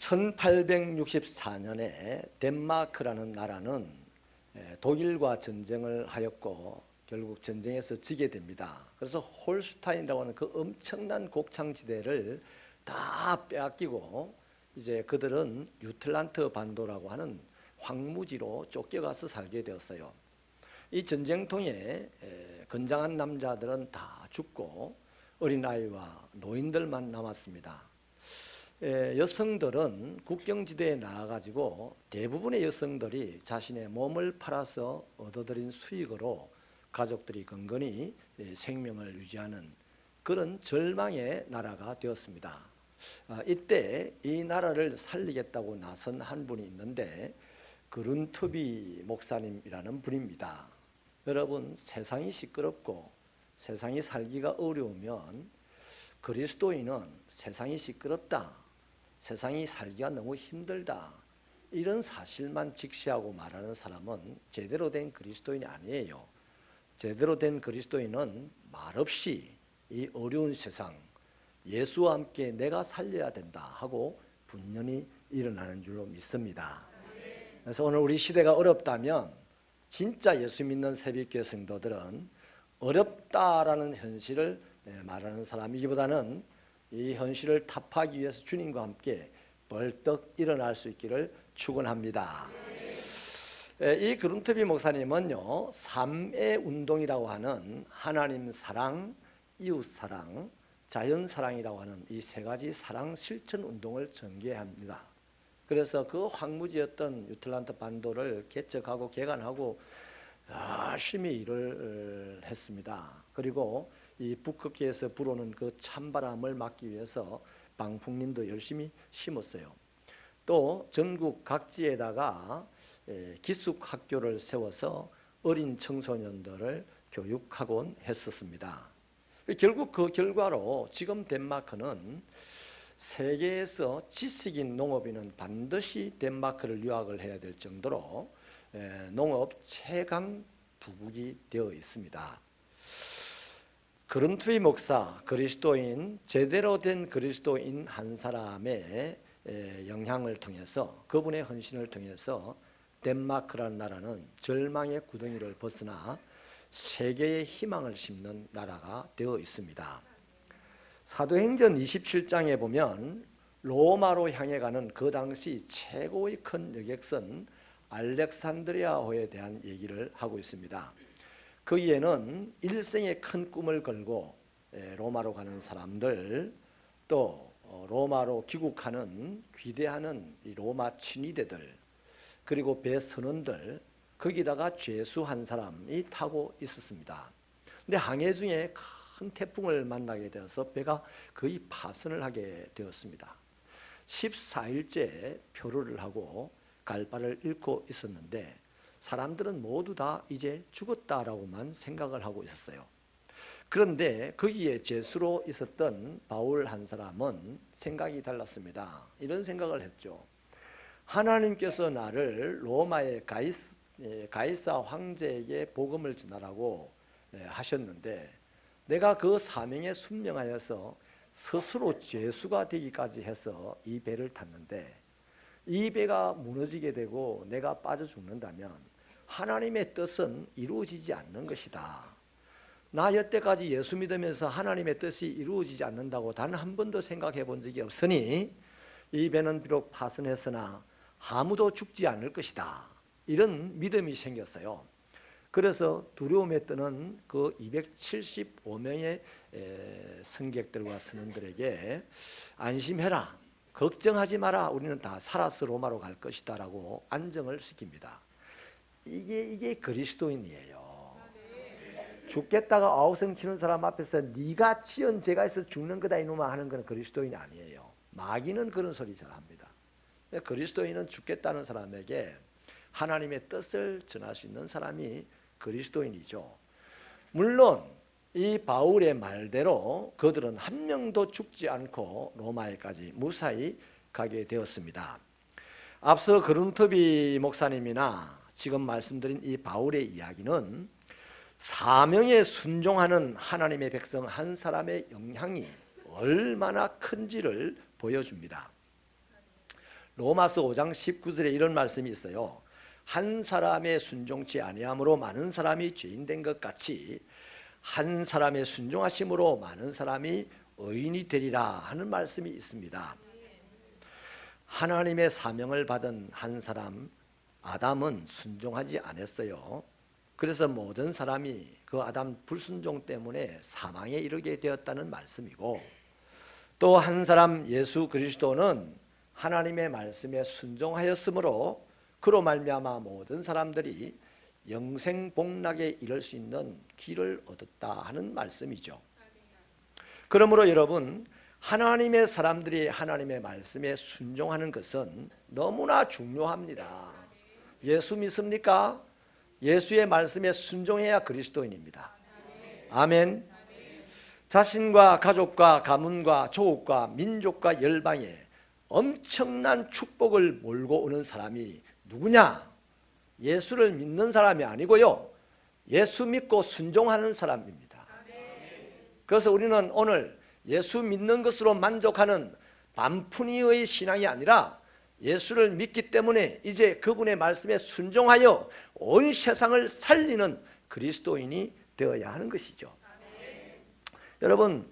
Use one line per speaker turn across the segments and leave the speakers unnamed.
1864년에 덴마크라는 나라는 독일과 전쟁을 하였고 결국 전쟁에서 지게 됩니다. 그래서 홀슈타인이라고 하는 그 엄청난 곡창지대를 다 빼앗기고 이제 그들은 유틀란트 반도라고 하는 황무지로 쫓겨가서 살게 되었어요. 이 전쟁통에 건장한 남자들은 다 죽고 어린아이와 노인들만 남았습니다. 여성들은 국경지대에 나와가지고 대부분의 여성들이 자신의 몸을 팔아서 얻어들인 수익으로 가족들이 건건히 생명을 유지하는 그런 절망의 나라가 되었습니다. 이때 이 나라를 살리겠다고 나선 한 분이 있는데 그룬트비 목사님이라는 분입니다. 여러분, 세상이 시끄럽고 세상이 살기가 어려우면 그리스도인은 세상이 시끄럽다, 세상이 살기가 너무 힘들다, 이런 사실만 직시하고 말하는 사람은 제대로 된 그리스도인이 아니에요. 제대로 된 그리스도인은 말없이 이 어려운 세상, 예수와 함께 내가 살려야 된다 하고 분연히 일어나는 줄로 믿습니다. 그래서 오늘 우리 시대가 어렵다면 진짜 예수 믿는 새벽교회 성도들은 어렵다라는 현실을 말하는 사람이기보다는 이 현실을 타파하기 위해서 주님과 함께 벌떡 일어날 수 있기를 축원합니다. 이 그룬트비 목사님은요, 삼의 운동이라고 하는 하나님 사랑, 이웃 사랑, 자연 사랑이라고 하는 이 세 가지 사랑 실천 운동을 전개합니다. 그래서 그 황무지였던 유틀란트 반도를 개척하고 개간하고 열심히 일을 했습니다. 그리고 이 북극해에서 불어오는 그 찬바람을 막기 위해서 방풍林도 열심히 심었어요. 또 전국 각지에다가 기숙학교를 세워서 어린 청소년들을 교육하곤 했었습니다. 결국 그 결과로 지금 덴마크는 세계에서 지식인 농업인은 반드시 덴마크를 유학을 해야 될 정도로 농업 최강 부국이 되어 있습니다. 그룬트비 목사, 그리스도인, 제대로 된 그리스도인 한 사람의 영향을 통해서, 그분의 헌신을 통해서 덴마크라는 나라는 절망의 구덩이를 벗어나 세계의 희망을 심는 나라가 되어 있습니다. 사도행전 27장에 보면 로마로 향해 가는 그 당시 최고의 큰 여객선 알렉산드리아호에 대한 얘기를 하고 있습니다. 거기에는 일생의 큰 꿈을 걸고 로마로 가는 사람들, 또 로마로 귀국하는 귀대하는 이 로마 친위대들, 그리고 배 선원들, 거기다가 죄수 한 사람이 타고 있었습니다. 근데 항해 중에 큰 태풍을 만나게 되어서 배가 거의 파선을 하게 되었습니다. 14일째 표류를 하고 갈 바를 잃고 있었는데 사람들은 모두 다 이제 죽었다라고만 생각을 하고 있었어요. 그런데 거기에 죄수로 있었던 바울 한 사람은 생각이 달랐습니다. 이런 생각을 했죠. 하나님께서 나를 로마의 가이사 황제에게 복음을 전하라고 하셨는데 내가 그 사명에 순명하여서 스스로 죄수가 되기까지 해서 이 배를 탔는데 이 배가 무너지게 되고 내가 빠져 죽는다면 하나님의 뜻은 이루어지지 않는 것이다. 나 여태까지 예수 믿으면서 하나님의 뜻이 이루어지지 않는다고 단 한 번도 생각해 본 적이 없으니 이 배는 비록 파손했으나 아무도 죽지 않을 것이다. 이런 믿음이 생겼어요. 그래서 두려움에 떠는 그 275명의 승객들과 선원들에게 안심해라, 걱정하지 마라, 우리는 다 살아서 로마로 갈 것이다 라고 안정을 시킵니다. 이게 그리스도인이에요. 죽겠다가 아우성 치는 사람 앞에서 네가 지은 죄가 있어 죽는 거다 이놈아 하는 건 그리스도인이 아니에요. 마귀는 그런 소리 잘 합니다. 그리스도인은 죽겠다는 사람에게 하나님의 뜻을 전할 수 있는 사람이 그리스도인이죠. 물론 이 바울의 말대로 그들은 한 명도 죽지 않고 로마에까지 무사히 가게 되었습니다. 앞서 그룬트비 목사님이나 지금 말씀드린 이 바울의 이야기는 사명에 순종하는 하나님의 백성 한 사람의 영향이 얼마나 큰지를 보여줍니다. 로마서 5장 19절에 이런 말씀이 있어요. 한 사람의 순종치 아니함으로 많은 사람이 죄인된 것 같이 한 사람의 순종하심으로 많은 사람이 의인이 되리라 하는 말씀이 있습니다. 하나님의 사명을 받은 한 사람 아담은 순종하지 않았어요. 그래서 모든 사람이 그 아담 불순종 때문에 사망에 이르게 되었다는 말씀이고, 또 한 사람 예수 그리스도는 하나님의 말씀에 순종하였으므로 그로 말미암아 모든 사람들이 영생 복락에 이를 수 있는 길을 얻었다 하는 말씀이죠. 그러므로 여러분, 하나님의 사람들이 하나님의 말씀에 순종하는 것은 너무나 중요합니다. 예수 믿습니까? 예수의 말씀에 순종해야 그리스도인입니다. 아멘. 자신과 가족과 가문과 조국과 민족과 열방에 엄청난 축복을 몰고 오는 사람이 누구냐? 예수를 믿는 사람이 아니고요, 예수 믿고 순종하는 사람입니다. 그래서 우리는 오늘 예수 믿는 것으로 만족하는 반푼이의 신앙이 아니라 예수를 믿기 때문에 이제 그분의 말씀에 순종하여 온 세상을 살리는 그리스도인이 되어야 하는 것이죠. 여러분,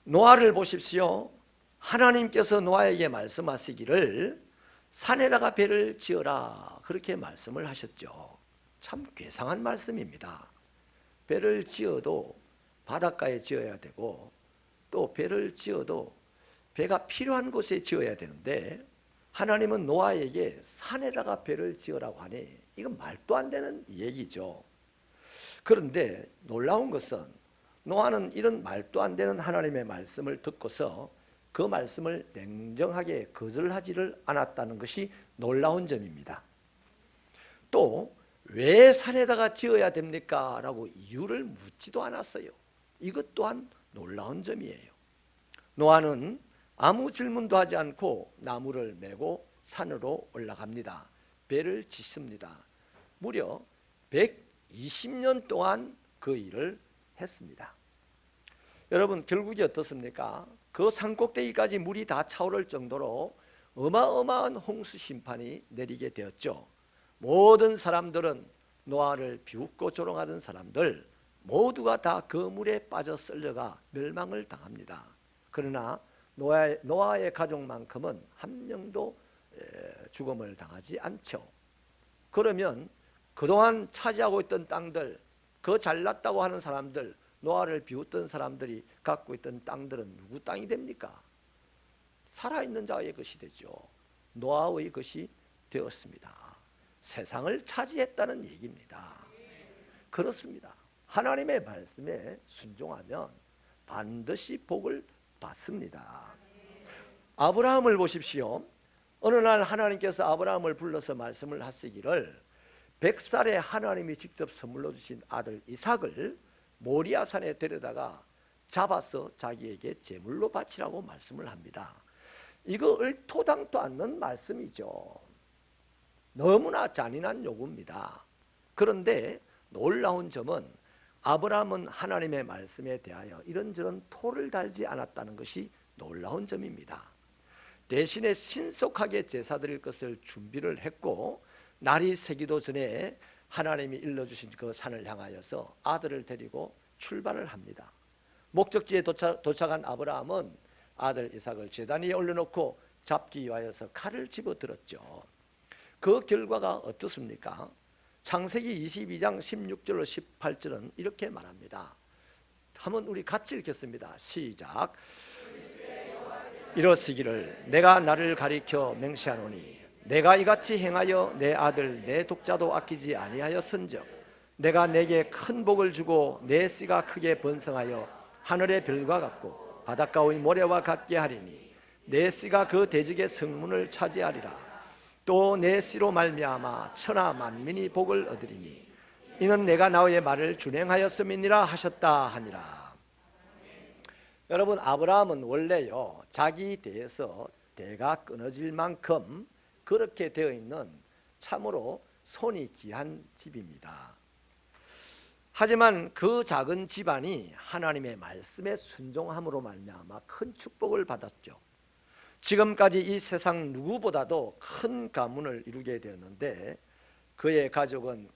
노아를 보십시오. 하나님께서 노아에게 말씀하시기를 산에다가 배를 지어라 그렇게 말씀을 하셨죠. 참 괴상한 말씀입니다. 배를 지어도 바닷가에 지어야 되고, 또 배를 지어도 배가 필요한 곳에 지어야 되는데 하나님은 노아에게 산에다가 배를 지으라고 하니 이건 말도 안 되는 얘기죠. 그런데 놀라운 것은 노아는 이런 말도 안 되는 하나님의 말씀을 듣고서 그 말씀을 냉정하게 거절하지를 않았다는 것이 놀라운 점입니다. 또 왜 산에다가 지어야 됩니까? 라고 이유를 묻지도 않았어요. 이것 또한 놀라운 점이에요. 노아는 아무 질문도 하지 않고 나무를 메고 산으로 올라갑니다. 배를 짓습니다. 무려 120년 동안 그 일을 했습니다. 여러분, 결국이 어떻습니까? 그 산꼭대기까지 물이 다 차오를 정도로 어마어마한 홍수 심판이 내리게 되었죠. 모든 사람들은, 노아를 비웃고 조롱하던 사람들 모두가 다 그 물에 빠져 썰려가 멸망을 당합니다. 그러나 노아의 가족만큼은 한 명도 죽음을 당하지 않죠. 그러면 그동안 차지하고 있던 땅들, 그 잘났다고 하는 사람들, 노아를 비웃던 사람들이 갖고 있던 땅들은 누구 땅이 됩니까? 살아있는 자의 것이 되죠. 노아의 것이 되었습니다. 세상을 차지했다는 얘기입니다. 그렇습니다. 하나님의 말씀에 순종하면 반드시 복을 받습니다. 아브라함을 보십시오. 어느 날 하나님께서 아브라함을 불러서 말씀을 하시기를 100살에 하나님이 직접 선물로 주신 아들 이삭을 모리아산에 데려다가 잡아서 자기에게 제물로 바치라고 말씀을 합니다. 이거 얼토당토 않는 말씀이죠. 너무나 잔인한 요구입니다. 그런데 놀라운 점은 아브라함은 하나님의 말씀에 대하여 이런저런 토를 달지 않았다는 것이 놀라운 점입니다. 대신에 신속하게 제사 드릴 것을 준비를 했고, 날이 새기도 전에 하나님이 일러주신 그 산을 향하여서 아들을 데리고 출발을 합니다. 목적지에 도착한 아브라함은 아들 이삭을 제단 위에 올려놓고 잡기 위하여서 칼을 집어들었죠. 그 결과가 어떻습니까? 창세기 22장 16절로 18절은 이렇게 말합니다. 한번 우리 같이 읽겠습니다. 시작. 이러시기를 내가 나를 가리켜 맹세하노니 내가 이같이 행하여 내 아들 내 독자도 아끼지 아니하였은즉 내가 내게 큰 복을 주고 내 씨가 크게 번성하여 하늘의 별과 같고 바닷가의 모래와 같게 하리니 내 씨가 그 대적의 성문을 차지하리라. 또 내 씨로 말미암아 천하 만민이 복을 얻으리니 이는 내가 나의 말을 준행하였음이니라 하셨다 하니라. 여러분, 아브라함은 원래요, 자기 대에서 대가 끊어질 만큼 그렇게 되어 있는 참으로 손이 귀한 집입니다. 하지만 그 작은 집안이 하나님의 말씀에 순종함으로 말미암아 큰 축복을 받았죠. 지금까지 이 세상 누구보다도 큰 가문을 이루게 되었는데 그의 가족은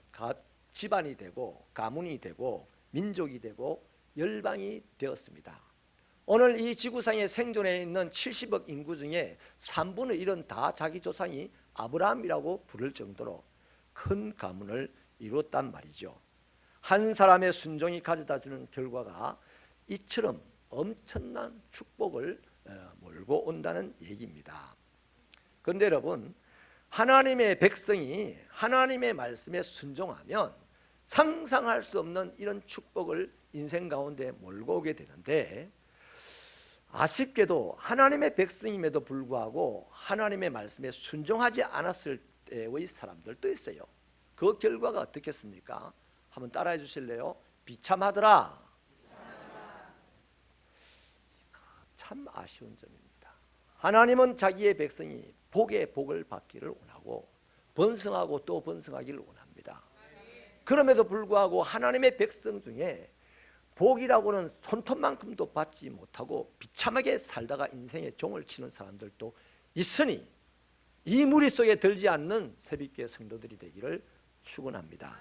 집안이 되고 가문이 되고 민족이 되고 열방이 되었습니다. 오늘 이 지구상에 생존해 있는 70억 인구 중에 3분의 1은 다 자기 조상이 아브라함이라고 부를 정도로 큰 가문을 이루었단 말이죠. 한 사람의 순종이 가져다주는 결과가 이처럼 엄청난 축복을 몰고 온다는 얘기입니다. 그런데 여러분, 하나님의 백성이 하나님의 말씀에 순종하면 상상할 수 없는 이런 축복을 인생 가운데 몰고 오게 되는데, 아쉽게도 하나님의 백성임에도 불구하고 하나님의 말씀에 순종하지 않았을 때의 사람들도 있어요. 그 결과가 어떻겠습니까? 한번 따라해 주실래요? 비참하더라. 참 아쉬운 점입니다. 하나님은 자기의 백성이 복의 복을 받기를 원하고 번성하고 또 번성하기를 원합니다. 그럼에도 불구하고 하나님의 백성 중에 복이라고는 손톱만큼도 받지 못하고 비참하게 살다가 인생의 종을 치는 사람들도 있으니 이 무리 속에 들지 않는 새벽교회 성도들이 되기를 축원합니다.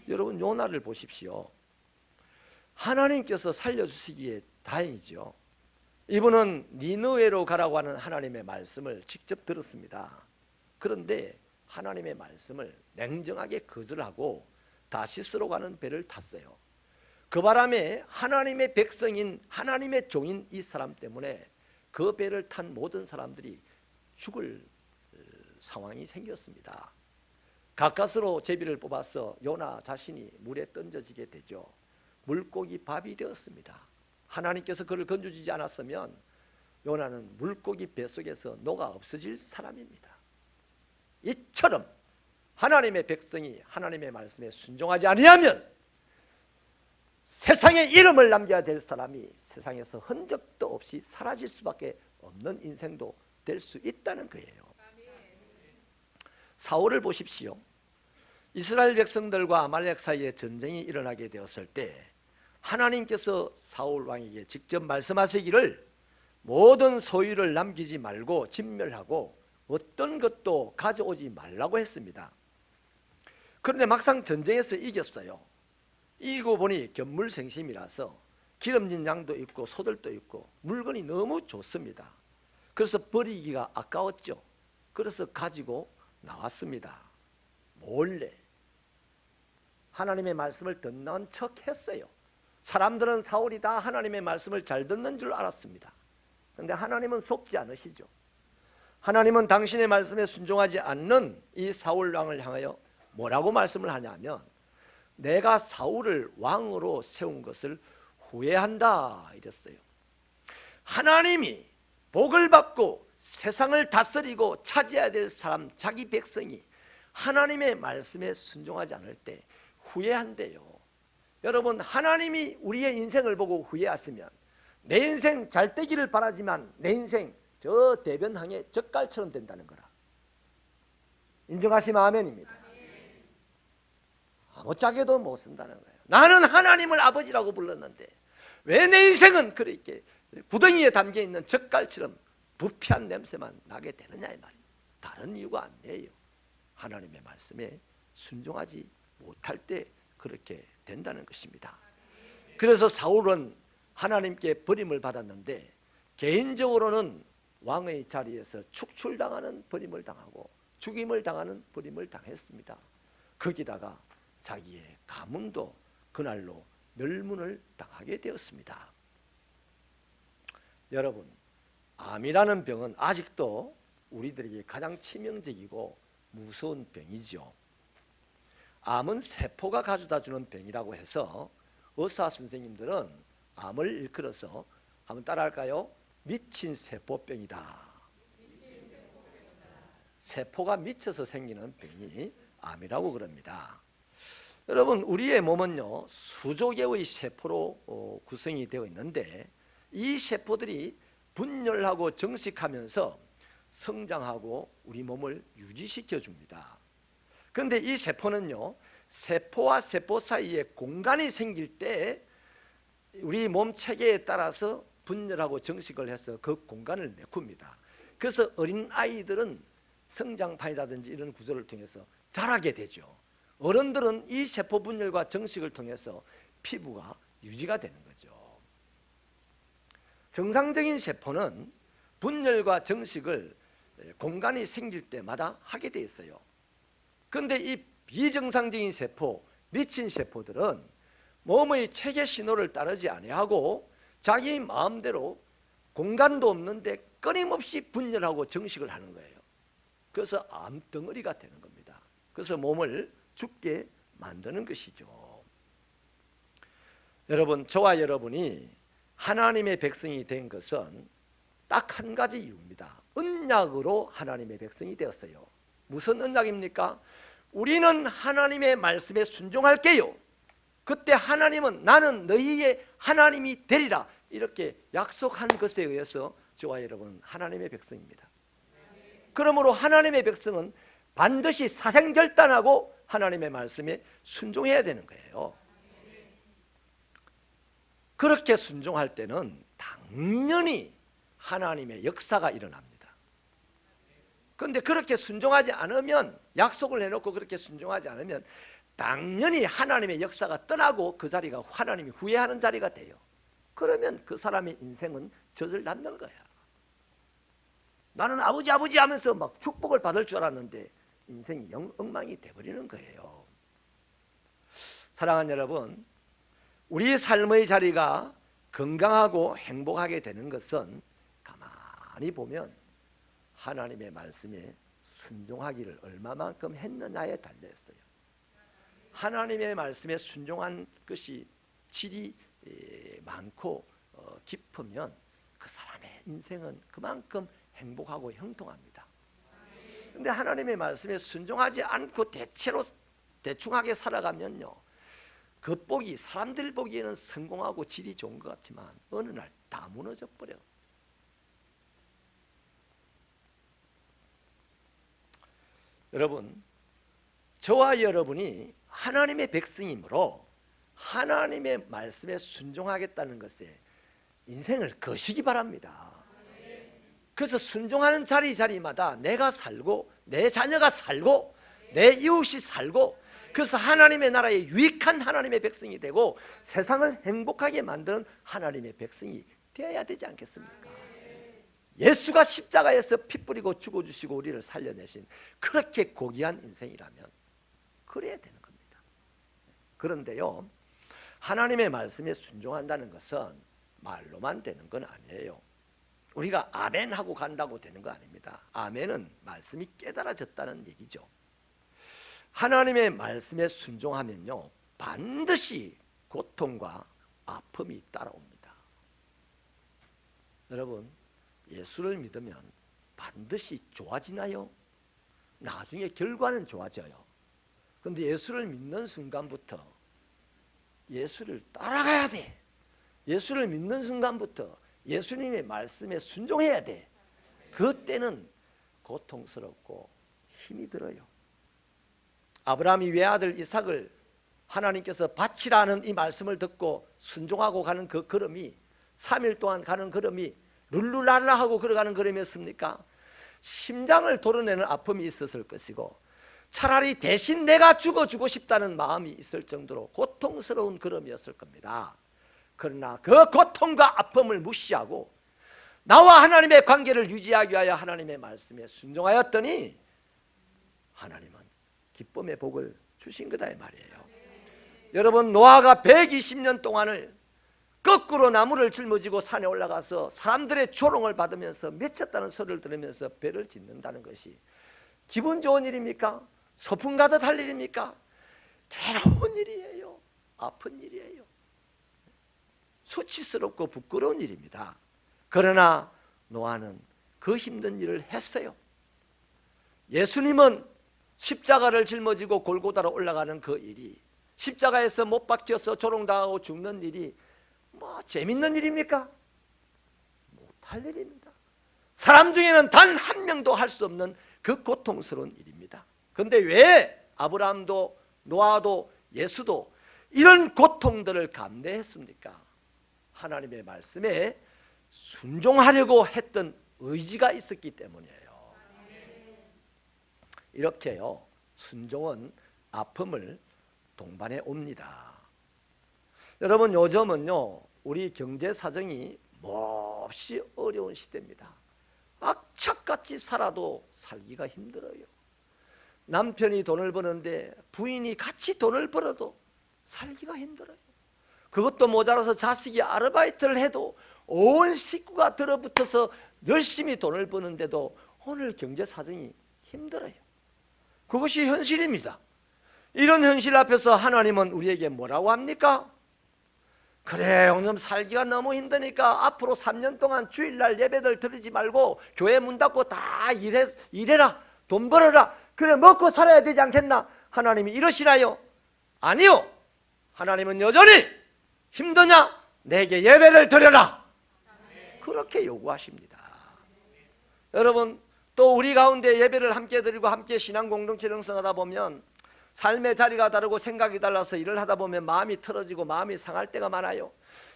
여러분, 요나를 보십시오. 하나님께서 살려주시기에 다행이죠. 이분은 니느웨로 가라고 하는 하나님의 말씀을 직접 들었습니다. 그런데 하나님의 말씀을 냉정하게 거절하고 다시스로 가는 배를 탔어요. 그 바람에 하나님의 백성인 하나님의 종인 이 사람 때문에 그 배를 탄 모든 사람들이 죽을 상황이 생겼습니다. 가까스로 제비를 뽑아서 요나 자신이 물에 던져지게 되죠. 물고기 밥이 되었습니다. 하나님께서 그를 건져주지 않았으면 요나는 물고기 뱃속에서 녹아 없어질 사람입니다. 이처럼 하나님의 백성이 하나님의 말씀에 순종하지 아니하면 세상에 이름을 남겨야 될 사람이 세상에서 흔적도 없이 사라질 수밖에 없는 인생도 될 수 있다는 거예요. 사울을 보십시오. 이스라엘 백성들과 아말렉 사이에 전쟁이 일어나게 되었을 때 하나님께서 사울 왕에게 직접 말씀하시기를 모든 소유를 남기지 말고 진멸하고 어떤 것도 가져오지 말라고 했습니다. 그런데 막상 전쟁에서 이겼어요. 이기고 보니 견물생심이라서 기름진 양도 있고 소들도 있고 물건이 너무 좋습니다. 그래서 버리기가 아까웠죠. 그래서 가지고 나왔습니다. 몰래 하나님의 말씀을 듣는 척 했어요. 사람들은 사울이 다 하나님의 말씀을 잘 듣는 줄 알았습니다. 그런데 하나님은 속지 않으시죠. 하나님은 당신의 말씀에 순종하지 않는 이 사울 왕을 향하여 뭐라고 말씀을 하냐면 내가 사울을 왕으로 세운 것을 후회한다 이랬어요. 하나님이 복을 받고 세상을 다스리고 차지해야 될 사람, 자기 백성이 하나님의 말씀에 순종하지 않을 때 후회한대요. 여러분, 하나님이 우리의 인생을 보고 후회하시면 내 인생 잘 되기를 바라지만 내 인생 저 대변항의 젓갈처럼 된다는 거라. 인정하시면 아멘입니다. 아무짝에도 못 쓴다는 거예요. 나는 하나님을 아버지라고 불렀는데 왜 내 인생은 그렇게 구덩이에 담겨있는 젓갈처럼 부패한 냄새만 나게 되느냐 이 말이에요. 다른 이유가 아니에요. 하나님의 말씀에 순종하지 못할 때 그렇게 된다는 것입니다. 그래서 사울은 하나님께 버림을 받았는데 개인적으로는 왕의 자리에서 축출당하는 버림을 당하고 죽임을 당하는 버림을 당했습니다. 거기다가 자기의 가문도 그날로 멸문을 당하게 되었습니다. 여러분, 암이라는 병은 아직도 우리들에게 가장 치명적이고 무서운 병이죠. 암은 세포가 가져다주는 병이라고 해서 의사 선생님들은 암을 일컬어서 한번 따라할까요? 미친 세포병이다. 세포가 미쳐서 생기는 병이 암이라고 그럽니다. 여러분, 우리의 몸은요 수조 개의 세포로 구성이 되어 있는데 이 세포들이 분열하고 정식하면서 성장하고 우리 몸을 유지시켜 줍니다. 그런데 이 세포는요 세포와 세포 사이에 공간이 생길 때 우리 몸 체계에 따라서 분열하고 정식을 해서 그 공간을 메꿉니다. 그래서 어린 아이들은 성장판이라든지 이런 구조를 통해서 자라게 되죠. 어른들은 이 세포 분열과 정식을 통해서 피부가 유지가 되는 거죠. 정상적인 세포는 분열과 정식을 공간이 생길 때마다 하게 돼 있어요. 그런데 이 비정상적인 세포, 미친 세포들은 몸의 체계 신호를 따르지 아니하고 자기 마음대로 공간도 없는데 끊임없이 분열하고 정식을 하는 거예요. 그래서 암덩어리가 되는 겁니다. 그래서 몸을 죽게 만드는 것이죠. 여러분, 저와 여러분이 하나님의 백성이 된 것은 딱 한 가지 이유입니다. 언약으로 하나님의 백성이 되었어요. 무슨 언약입니까? 우리는 하나님의 말씀에 순종할게요. 그때 하나님은 나는 너희의 하나님이 되리라 이렇게 약속한 것에 의해서 저와 여러분 하나님의 백성입니다. 그러므로 하나님의 백성은 반드시 사생결단하고 하나님의 말씀에 순종해야 되는 거예요. 그렇게 순종할 때는 당연히 하나님의 역사가 일어납니다. 그런데 그렇게 순종하지 않으면, 약속을 해놓고 그렇게 순종하지 않으면 당연히 하나님의 역사가 떠나고 그 자리가 하나님이 후회하는 자리가 돼요. 그러면 그 사람의 인생은 젖을 낳는 거야. 나는 아버지 하면서 막 축복을 받을 줄 알았는데 인생이 엉망이 돼버리는 거예요. 사랑하는 여러분, 우리 삶의 자리가 건강하고 행복하게 되는 것은 가만히 보면 하나님의 말씀에 순종하기를 얼마만큼 했느냐에 달려있어요. 하나님의 말씀에 순종한 것이 질이 많고 깊으면 그 사람의 인생은 그만큼 행복하고 형통합니다. 그런데 하나님의 말씀에 순종하지 않고 대충하게 살아가면요, 겉보기, 사람들 보기에는 성공하고 질이 좋은 것 같지만 어느 날 다 무너져 버려. 여러분, 저와 여러분이 하나님의 백성이므로 하나님의 말씀에 순종하겠다는 것에 인생을 거시기 바랍니다. 그래서 순종하는 자리마다 내가 살고 내 자녀가 살고 내 이웃이 살고, 그래서 하나님의 나라에 유익한 하나님의 백성이 되고 세상을 행복하게 만드는 하나님의 백성이 되어야 되지 않겠습니까? 예수가 십자가에서 피 뿌리고 죽어주시고 우리를 살려내신 그렇게 고귀한 인생이라면 그래야 되는 겁니다. 그런데요, 하나님의 말씀에 순종한다는 것은 말로만 되는 건 아니에요. 우리가 아멘 하고 간다고 되는 거 아닙니다. 아멘은 말씀이 깨달아졌다는 얘기죠. 하나님의 말씀에 순종하면요, 반드시 고통과 아픔이 따라옵니다. 여러분, 예수를 믿으면 반드시 좋아지나요? 나중에 결과는 좋아져요. 그런데 예수를 믿는 순간부터 예수를 따라가야 돼. 예수를 믿는 순간부터 예수님의 말씀에 순종해야 돼. 그때는 고통스럽고 힘이 들어요. 아브라함이 외아들 이삭을 하나님께서 바치라는 이 말씀을 듣고 순종하고 가는 그 걸음이, 3일 동안 가는 걸음이 룰루랄라 하고 걸어가는 걸음이었습니까? 심장을 도려내는 아픔이 있었을 것이고 차라리 대신 내가 죽어주고 싶다는 마음이 있을 정도로 고통스러운 걸음이었을 겁니다. 그러나 그 고통과 아픔을 무시하고 나와 하나님의 관계를 유지하기 위하여 하나님의 말씀에 순종하였더니 하나님은 기쁨의 복을 주신 거다 이 말이에요. 여러분, 노아가 120년 동안을 거꾸로 나무를 짊어지고 산에 올라가서 사람들의 조롱을 받으면서 미쳤다는 소리를 들으면서 배를 짓는다는 것이 기분 좋은 일입니까? 소풍 가듯 할 일입니까? 괴로운 일이에요. 아픈 일이에요. 수치스럽고 부끄러운 일입니다. 그러나 노아는 그 힘든 일을 했어요. 예수님은 십자가를 짊어지고 골고다로 올라가는 그 일이, 십자가에서 못 박혀서 조롱당하고 죽는 일이 뭐 재밌는 일입니까? 못할 일입니다. 사람 중에는 단 한 명도 할 수 없는 그 고통스러운 일입니다. 그런데 왜 아브라함도 노아도 예수도 이런 고통들을 감내했습니까? 하나님의 말씀에 순종하려고 했던 의지가 있었기 때문이에요. 이렇게요, 순종은 아픔을 동반해 옵니다. 여러분, 요즘은요, 우리 경제 사정이 몹시 어려운 시대입니다. 악착같이 살아도 살기가 힘들어요. 남편이 돈을 버는데 부인이 같이 돈을 벌어도 살기가 힘들어요. 그것도 모자라서 자식이 아르바이트를 해도 온 식구가 들어붙어서 열심히 돈을 버는데도 오늘 경제 사정이 힘들어요. 그것이 현실입니다. 이런 현실 앞에서 하나님은 우리에게 뭐라고 합니까? 그래, 오늘 살기가 너무 힘드니까 앞으로 3년 동안 주일날 예배들 드리지 말고 교회 문 닫고 다 일해라, 돈 벌어라, 그래 먹고 살아야 되지 않겠나? 하나님이 이러시나요? 아니요. 하나님은 여전히 힘드냐? 내게 예배를 드려라, 그렇게 요구하십니다. 여러분, 또 우리 가운데 예배를 함께 드리고 함께 신앙 공동체를 형성하다 보면 삶의 자리가 다르고 생각이 달라서 일을 하다 보면 마음이 틀어지고 마음이 상할 때가 많아요.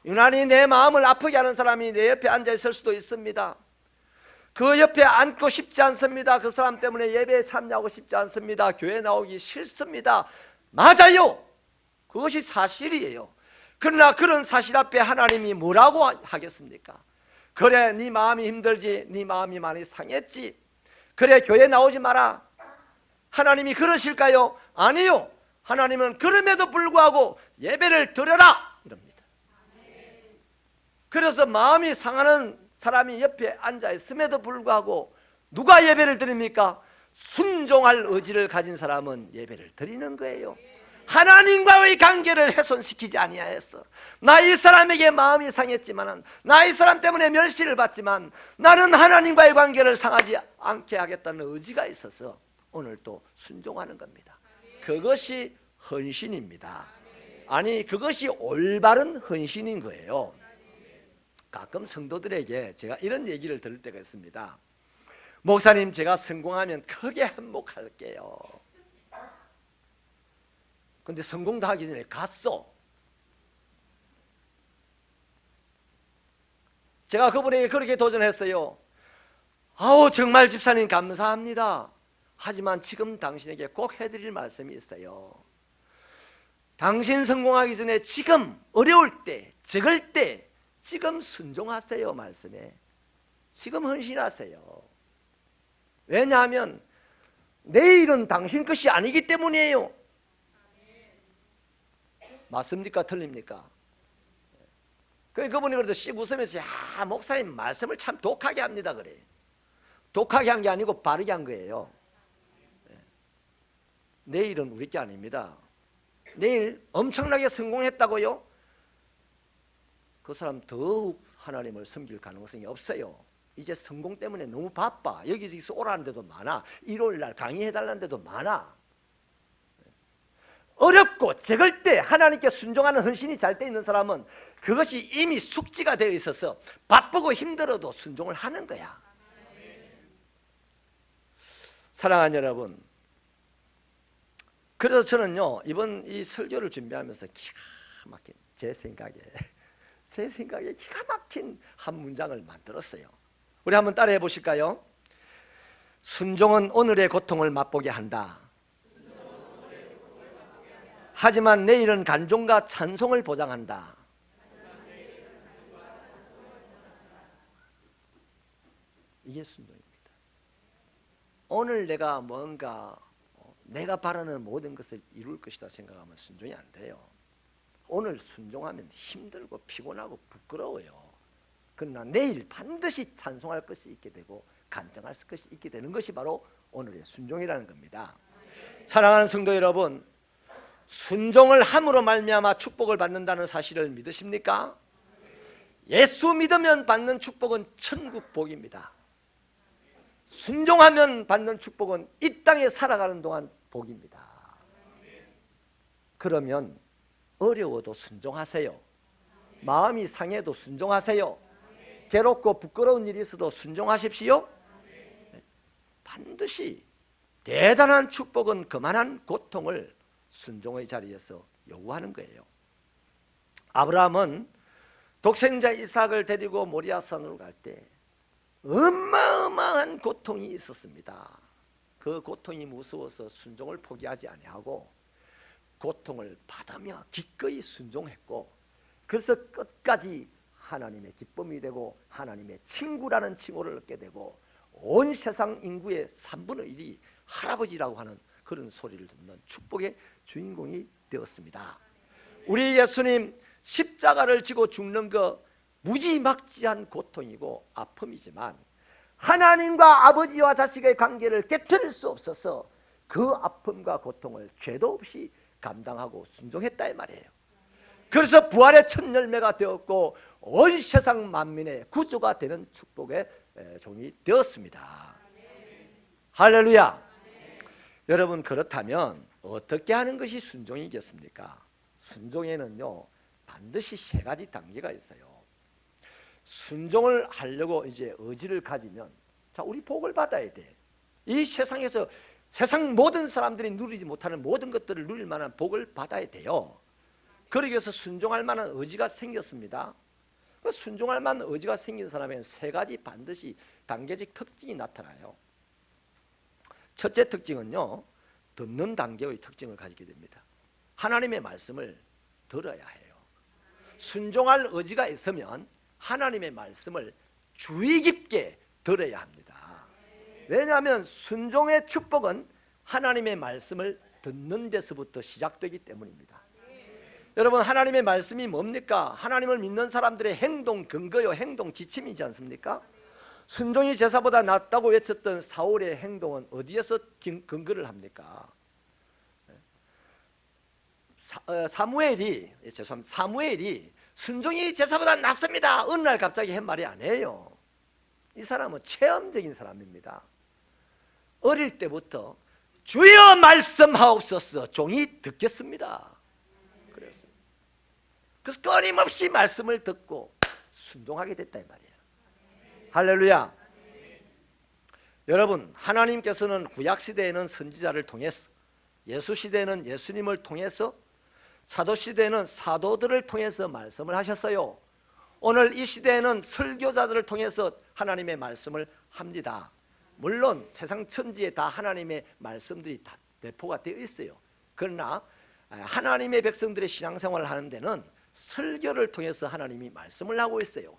유난히 내 마음을 아프게 하는 사람이 내 옆에 앉아 있을 수도 있습니다. 그 옆에 앉고 싶지 않습니다. 그 사람 때문에 예배에 참여하고 싶지 않습니다. 교회 나오기 싫습니다. 맞아요. 그것이 사실이에요. 그러나 그런 사실 앞에 하나님이 뭐라고 하겠습니까? 그래, 네 마음이 힘들지, 네 마음이 많이 상했지, 그래 교회 나오지 마라. 하나님이 그러실까요? 아니요. 하나님은 그럼에도 불구하고 예배를 드려라 이럽니다. 그래서 마음이 상하는 사람이 옆에 앉아 있음에도 불구하고 누가 예배를 드립니까? 순종할 의지를 가진 사람은 예배를 드리는 거예요. 하나님과의 관계를 훼손시키지 아니하였어. 나 이 사람에게 마음이 상했지만, 나 이 사람 때문에 멸시를 받지만 나는 하나님과의 관계를 상하지 않게 하겠다는 의지가 있어서 오늘 또 순종하는 겁니다. 그것이 헌신입니다. 아니, 그것이 올바른 헌신인 거예요. 가끔 성도들에게 제가 이런 얘기를 들을 때가 있습니다. 목사님, 제가 성공하면 크게 한몫할게요. 근데 성공도 하기 전에 갔어. 제가 그분에게 그렇게 도전했어요. 아우, 정말 집사님 감사합니다. 하지만 지금 당신에게 꼭 해드릴 말씀이 있어요. 당신 성공하기 전에 지금 어려울 때, 적을 때 지금 순종하세요. 말씀에 지금 헌신하세요. 왜냐하면 내일은 당신 것이 아니기 때문이에요. 맞습니까? 틀립니까? 그분이 그래도 씩 웃으면서, 야, 목사님 말씀을 참 독하게 합니다. 그래. 독하게 한 게 아니고 바르게 한 거예요. 내일은 우리 게 아닙니다. 내일 엄청나게 성공했다고요? 그 사람 더욱 하나님을 섬길 가능성이 없어요. 이제 성공 때문에 너무 바빠. 여기서 오라는 데도 많아. 일요일날 강의해달라는 데도 많아. 어렵고 적을 때 하나님께 순종하는 헌신이 잘 돼 있는 사람은 그것이 이미 숙지가 되어 있어서 바쁘고 힘들어도 순종을 하는 거야. 사랑하는 여러분, 그래서 저는요, 이번 이 설교를 준비하면서 기가 막힌, 제 생각에 기가 막힌 한 문장을 만들었어요. 우리 한번 따라해 보실까요? 순종은 오늘의 고통을 맛보게 한다. 하지만 내일은 간종과 찬송을 보장한다. 이게 순종입니다. 오늘 내가 뭔가 내가 바라는 모든 것을 이룰 것이다 생각하면 순종이 안 돼요. 오늘 순종하면 힘들고 피곤하고 부끄러워요. 그러나 내일 반드시 찬송할 것이 있게 되고 간증할 것이 있게 되는 것이 바로 오늘의 순종이라는 겁니다. 사랑하는 성도 여러분, 순종을 함으로 말미암아 축복을 받는다는 사실을 믿으십니까? 예수 믿으면 받는 축복은 천국 복입니다. 순종하면 받는 축복은 이 땅에 살아가는 동안 복입니다. 그러면 어려워도 순종하세요. 마음이 상해도 순종하세요. 괴롭고 부끄러운 일이 있어도 순종하십시오. 반드시 대단한 축복은 그만한 고통을 순종의 자리에서 요구하는 거예요. 아브라함은 독생자 이삭을 데리고 모리아산으로 갈 때 어마어마한 고통이 있었습니다. 그 고통이 무서워서 순종을 포기하지 아니하고 고통을 받으며 기꺼이 순종했고, 그래서 끝까지 하나님의 기쁨이 되고 하나님의 친구라는 칭호를 얻게 되고 온 세상 인구의 3분의 1이 할아버지라고 하는 그런 소리를 듣는 축복의 주인공이 되었습니다. 우리 예수님 십자가를 지고 죽는 거 무지막지한 고통이고 아픔이지만 하나님과 아버지와 자식의 관계를 깨뜨릴 수 없어서 그 아픔과 고통을 죄도 없이 감당하고 순종했다 이 말이에요. 그래서 부활의 첫 열매가 되었고 온 세상 만민의 구주가 되는 축복의 종이 되었습니다. 할렐루야. 여러분, 그렇다면 어떻게 하는 것이 순종이겠습니까? 순종에는요 반드시 세 가지 단계가 있어요. 순종을 하려고 이제 의지를 가지면, 자, 우리 복을 받아야 돼. 이 세상에서 세상 모든 사람들이 누리지 못하는 모든 것들을 누릴 만한 복을 받아야 돼요. 그러기 위해서 순종할 만한 의지가 생겼습니다. 순종할 만한 의지가 생긴 사람에는 세 가지 반드시 단계적 특징이 나타나요. 첫째 특징은요, 듣는 단계의 특징을 가지게 됩니다. 하나님의 말씀을 들어야 해요. 순종할 의지가 있으면 하나님의 말씀을 주의 깊게 들어야 합니다. 왜냐하면 순종의 축복은 하나님의 말씀을 듣는 데서부터 시작되기 때문입니다. 여러분, 하나님의 말씀이 뭡니까? 하나님을 믿는 사람들의 행동 근거요, 행동 지침이지 않습니까? 순종이 제사보다 낫다고 외쳤던 사울의 행동은 어디에서 근거를 합니까? 사무엘이 순종이 제사보다 낫습니다 어느 날 갑자기 한 말이 아니에요. 이 사람은 체험적인 사람입니다. 어릴 때부터 주여 말씀하옵소서, 종이 듣겠습니다 그랬어요. 그래서 끊임없이 말씀을 듣고 순종하게 됐다 이 말이에요. 할렐루야. 여러분, 하나님께서는 구약시대에는 선지자를 통해서, 예수시대에는 예수님을 통해서, 사도시대에는 사도들을 통해서 말씀을 하셨어요. 오늘 이 시대에는 설교자들을 통해서 하나님의 말씀을 합니다. 물론 세상 천지에 다 하나님의 말씀들이 다 내포가 되어 있어요. 그러나 하나님의 백성들의 신앙생활을 하는 데는 설교를 통해서 하나님이 말씀을 하고 있어요.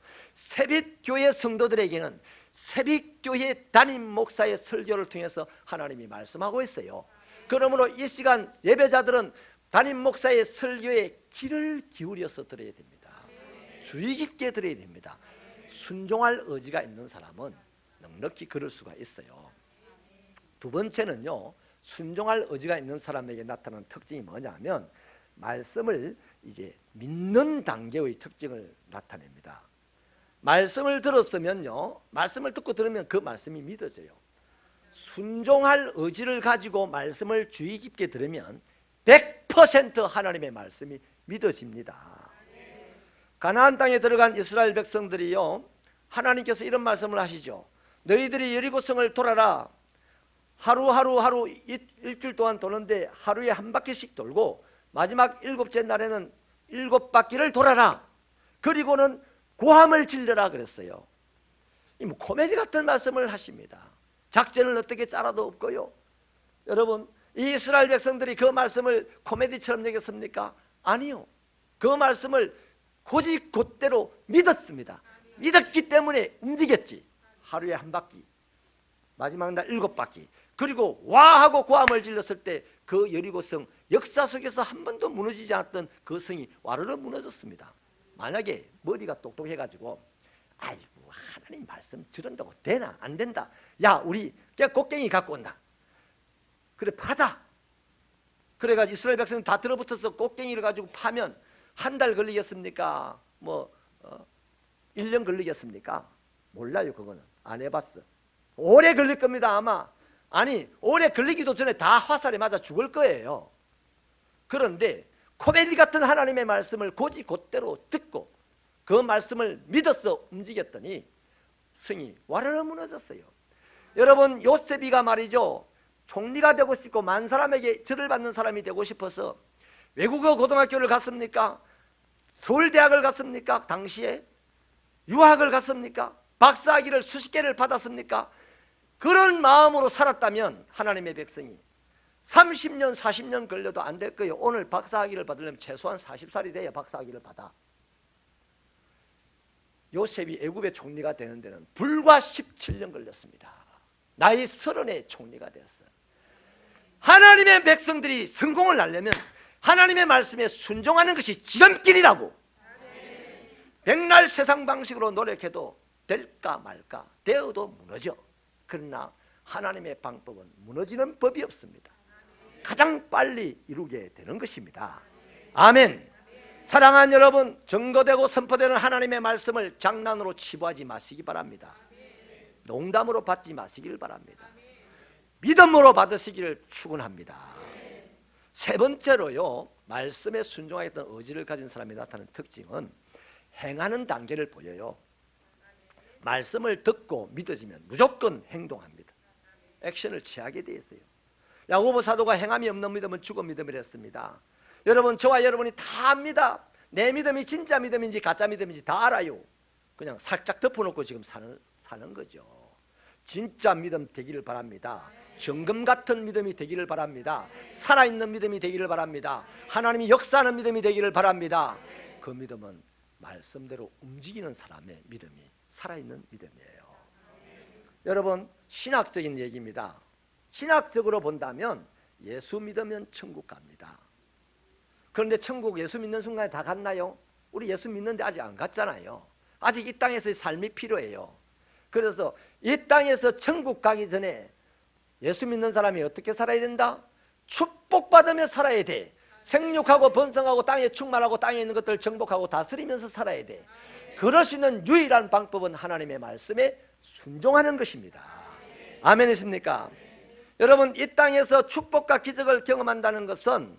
새빛교회 성도들에게는 새빛교회 담임 목사의 설교를 통해서 하나님이 말씀하고 있어요. 그러므로 이 시간 예배자들은 담임 목사의 설교에 귀를 기울여서 들어야 됩니다. 주의 깊게 들어야 됩니다. 순종할 의지가 있는 사람은 넉넉히 그럴 수가 있어요. 두 번째는요, 순종할 의지가 있는 사람에게 나타나는 특징이 뭐냐면 말씀을 이제 믿는 단계의 특징을 나타냅니다. 말씀을 들었으면요, 말씀을 듣고 들으면 그 말씀이 믿어져요. 순종할 의지를 가지고 말씀을 주의 깊게 들으면 100% 하나님의 말씀이 믿어집니다. 가나안 땅에 들어간 이스라엘 백성들이요, 하나님께서 이런 말씀을 하시죠. 너희들이 여리고성을 돌아라. 하루 일주일 동안 도는데 하루에 한 바퀴씩 돌고 마지막 7째 날에는 7바퀴를 돌아라. 그리고는 고함을 질러라 그랬어요. 이 뭐 코미디 같은 말씀을 하십니다. 작전을 어떻게 짜라도 없고요. 여러분, 이 이스라엘 백성들이 그 말씀을 코미디처럼 여겼습니까? 아니요. 그 말씀을 곧대로 믿었습니다. 믿었기 때문에 움직였지. 하루에 한 바퀴, 마지막 날 7바퀴. 그리고 와 하고 고함을 질렀을 때 그 여리고성, 역사 속에서 한 번도 무너지지 않았던 그 성이 와르르 무너졌습니다. 만약에 머리가 똑똑해가지고 아이고 하나님 말씀 들은다고 되나 안 된다. 야, 우리 곡괭이 갖고 온다. 그래 파자. 그래가지고 이스라엘 백성은 다 들어붙어서 곡괭이를 가지고 파면 한 달 걸리겠습니까? 1년 걸리겠습니까? 몰라요. 그거는 안 해봤어. 오래 걸릴 겁니다 아마. 아니, 오래 걸리기도 전에 다 화살에 맞아 죽을 거예요. 그런데 코미디 같은 하나님의 말씀을 곧대로 듣고 그 말씀을 믿어서 움직였더니 성이 와르르 무너졌어요. 여러분, 요셉이가 말이죠, 총리가 되고 싶고 만 사람에게 절을 받는 사람이 되고 싶어서 외국어 고등학교를 갔습니까? 서울대학을 갔습니까? 당시에 유학을 갔습니까? 박사학위를 수십 개를 받았습니까? 그런 마음으로 살았다면 하나님의 백성이 30년, 40년 걸려도 안 될 거예요. 오늘 박사학위를 받으려면 최소한 40살이 돼야 박사학위를 받아. 요셉이 애굽의 총리가 되는 데는 불과 17년 걸렸습니다. 나이 30에 총리가 되었어요. 하나님의 백성들이 성공을 하려면 하나님의 말씀에 순종하는 것이 지름길이라고. 백날 세상 방식으로 노력해도 될까 말까, 되어도 무너져. 그러나 하나님의 방법은 무너지는 법이 없습니다. 가장 빨리 이루게 되는 것입니다. 아멘. 사랑하는 여러분, 증거되고 선포되는 하나님의 말씀을 장난으로 치부하지 마시기 바랍니다. 농담으로 받지 마시길 바랍니다. 믿음으로 받으시기를 축원합니다. 세 번째로요, 말씀에 순종하겠다는 의지를 가진 사람이 나타나는 특징은 행하는 단계를 보여요. 말씀을 듣고 믿어지면 무조건 행동합니다. 액션을 취하게 되어 있어요. 야고보 사도가 행함이 없는 믿음은 죽은 믿음이라 했습니다. 여러분, 저와 여러분이 다 압니다. 내 믿음이 진짜 믿음인지 가짜 믿음인지 다 알아요. 그냥 살짝 덮어놓고 지금 사는 거죠. 진짜 믿음 되기를 바랍니다. 정금 같은 믿음이 되기를 바랍니다. 살아있는 믿음이 되기를 바랍니다. 하나님이 역사하는 믿음이 되기를 바랍니다. 그 믿음은 말씀대로 움직이는 사람의 믿음이 살아있는 믿음이에요. 여러분, 신학적인 얘기입니다. 신학적으로 본다면 예수 믿으면 천국 갑니다. 그런데 천국 예수 믿는 순간에 다 갔나요? 우리 예수 믿는데 아직 안 갔잖아요. 아직 이 땅에서의 삶이 필요해요. 그래서 이 땅에서 천국 가기 전에 예수 믿는 사람이 어떻게 살아야 된다? 축복받으며 살아야 돼. 생육하고 번성하고 땅에 충만하고 땅에 있는 것들을 정복하고 다스리면서 살아야 돼. 그럴 수 있는 유일한 방법은 하나님의 말씀에 순종하는 것입니다. 아멘이십니까? 여러분, 이 땅에서 축복과 기적을 경험한다는 것은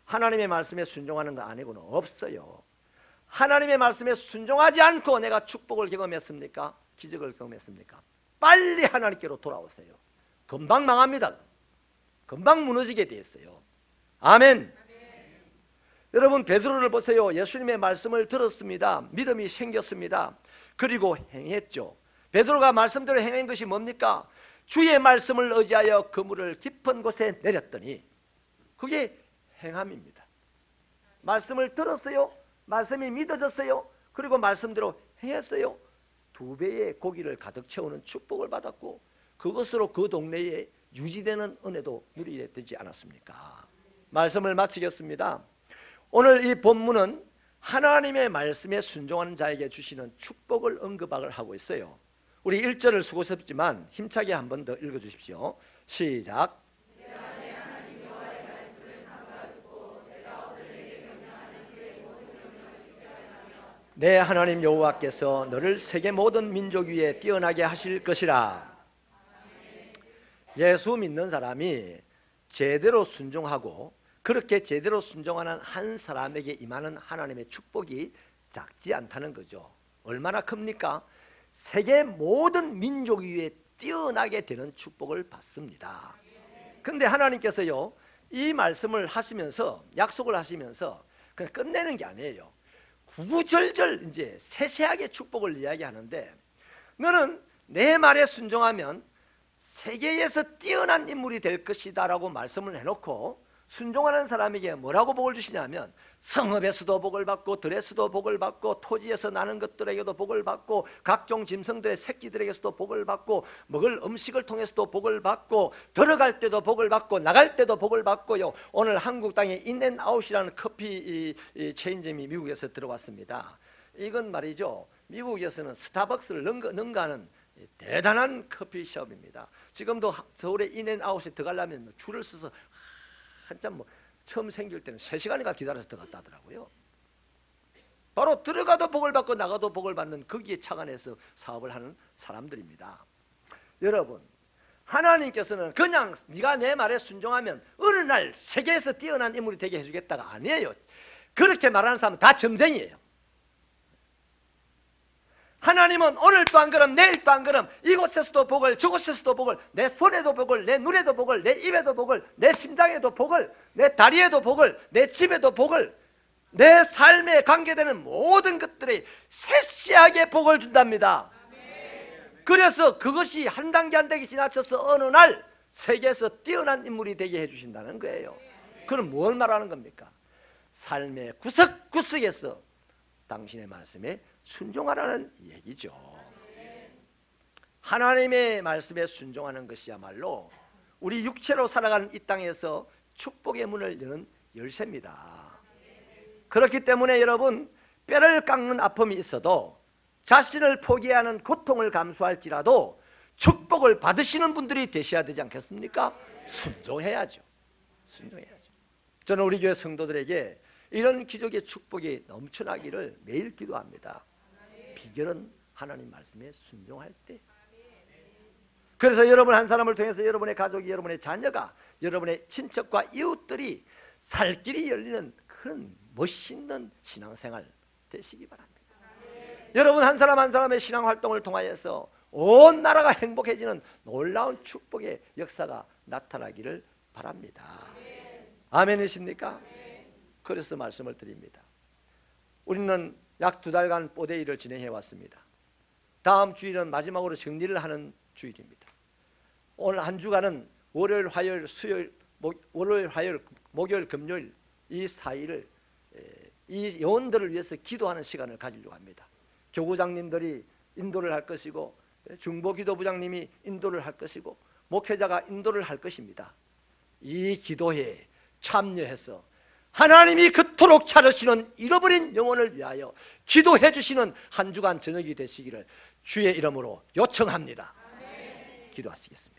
하나님의 말씀에 순종하는 거 아니고는 없어요. 하나님의 말씀에 순종하지 않고 내가 축복을 경험했습니까? 기적을 경험했습니까? 빨리 하나님께로 돌아오세요. 금방 망합니다. 금방 무너지게 돼 있어요. 아멘. 여러분, 베드로를 보세요. 예수님의 말씀을 들었습니다. 믿음이 생겼습니다. 그리고 행했죠. 베드로가 말씀대로 행한 것이 뭡니까? 주의 말씀을 의지하여 그물을 깊은 곳에 내렸더니, 그게 행함입니다. 말씀을 들었어요. 말씀이 믿어졌어요. 그리고 말씀대로 행했어요. 2배의 고기를 가득 채우는 축복을 받았고, 그것으로 그 동네에 유지되는 은혜도 누리게 되지 않았습니까? 말씀을 마치겠습니다. 오늘 이 본문은 하나님의 말씀에 순종하는 자에게 주시는 축복을 언급하고 있어요. 우리 1절을 수고하셨지만 힘차게 한 번 더 읽어주십시오. 시작. 내 하나님 여호와께서 너를 세계 모든 민족 위에 뛰어나게 하실 것이라. 예수 믿는 사람이 제대로 순종하고 그렇게 제대로 순종하는 한 사람에게 임하는 하나님의 축복이 작지 않다는 거죠. 얼마나 큽니까? 세계 모든 민족 위에 뛰어나게 되는 축복을 받습니다. 그런데 하나님께서요, 이 말씀을 하시면서, 약속을 하시면서 그냥 끝내는 게 아니에요. 구구절절 이제 세세하게 축복을 이야기하는데, 너는 내 말에 순종하면 세계에서 뛰어난 인물이 될 것이다 라고 말씀을 해놓고 순종하는 사람에게 뭐라고 복을 주시냐면, 성읍에서도 복을 받고 들에서도 복을 받고 토지에서 나는 것들에게도 복을 받고 각종 짐승들의 새끼들에게서도 복을 받고 먹을 음식을 통해서도 복을 받고 들어갈 때도 복을 받고 나갈 때도 복을 받고요. 오늘 한국 땅에 인앤아웃이라는 커피 체인점이 미국에서 들어왔습니다. 이건 말이죠, 미국에서는 스타벅스를 능가하는 대단한 커피숍입니다. 지금도 서울에 인앤아웃에 들어가려면 줄을 서서 한참 처음 생길 때는 3시간인가 기다려서 들어갔다 하더라고요. 바로 들어가도 복을 받고 나가도 복을 받는 거기에 착안해서 사업을 하는 사람들입니다. 여러분, 하나님께서는 그냥 네가 내 말에 순종하면 어느 날 세계에서 뛰어난 인물이 되게 해주겠다가 아니에요. 그렇게 말하는 사람은 다 점쟁이에요. 하나님은 오늘도 한 걸음 내일도 한 걸음 이곳에서도 복을 저곳에서도 복을, 내 손에도 복을, 내 눈에도 복을, 내 입에도 복을, 내 심장에도 복을, 내 다리에도 복을, 내 집에도 복을, 내 삶에 관계되는 모든 것들이 세시하게 복을 준답니다. 그래서 그것이 한 단계 한 단계 지나쳐서 어느 날 세계에서 뛰어난 인물이 되게 해주신다는 거예요. 그럼 뭘 말하는 겁니까? 삶의 구석구석에서 당신의 말씀에 순종하라는 얘기죠. 하나님의 말씀에 순종하는 것이야말로 우리 육체로 살아가는 이 땅에서 축복의 문을 여는 열쇠입니다. 그렇기 때문에 여러분, 뼈를 깎는 아픔이 있어도 자신을 포기하는 고통을 감수할지라도 축복을 받으시는 분들이 되셔야 되지 않겠습니까? 순종해야죠. 순종해야죠. 저는 우리 교회 성도들에게 이런 기적의 축복이 넘쳐나기를 매일 기도합니다. 비결은 하나님 말씀에 순종할 때. 그래서 여러분 한 사람을 통해서 여러분의 가족이, 여러분의 자녀가, 여러분의 친척과 이웃들이 살 길이 열리는 그런 멋있는 신앙생활 되시기 바랍니다. 여러분 한 사람 한 사람의 신앙활동을 통하여서 온 나라가 행복해지는 놀라운 축복의 역사가 나타나기를 바랍니다. 아멘이십니까? 그래서 말씀을 드립니다. 우리는 약 2달간 뽀데이를 진행해 왔습니다. 다음 주일은 마지막으로 정리를 하는 주일입니다. 오늘 한 주간은 월요일, 화요일, 수요일, 월요일, 화요일, 목요일, 금요일 이 4일을 이 영혼들을 위해서 기도하는 시간을 가지려고 합니다. 교구장님들이 인도를 할 것이고 중보기도부장님이 인도를 할 것이고 목회자가 인도를 할 것입니다. 이 기도에 참여해서 하나님이 그토록 찾으시는 잃어버린 영혼을 위하여 기도해 주시는 한 주간 저녁이 되시기를 주의 이름으로 요청합니다. 기도하시겠습니다.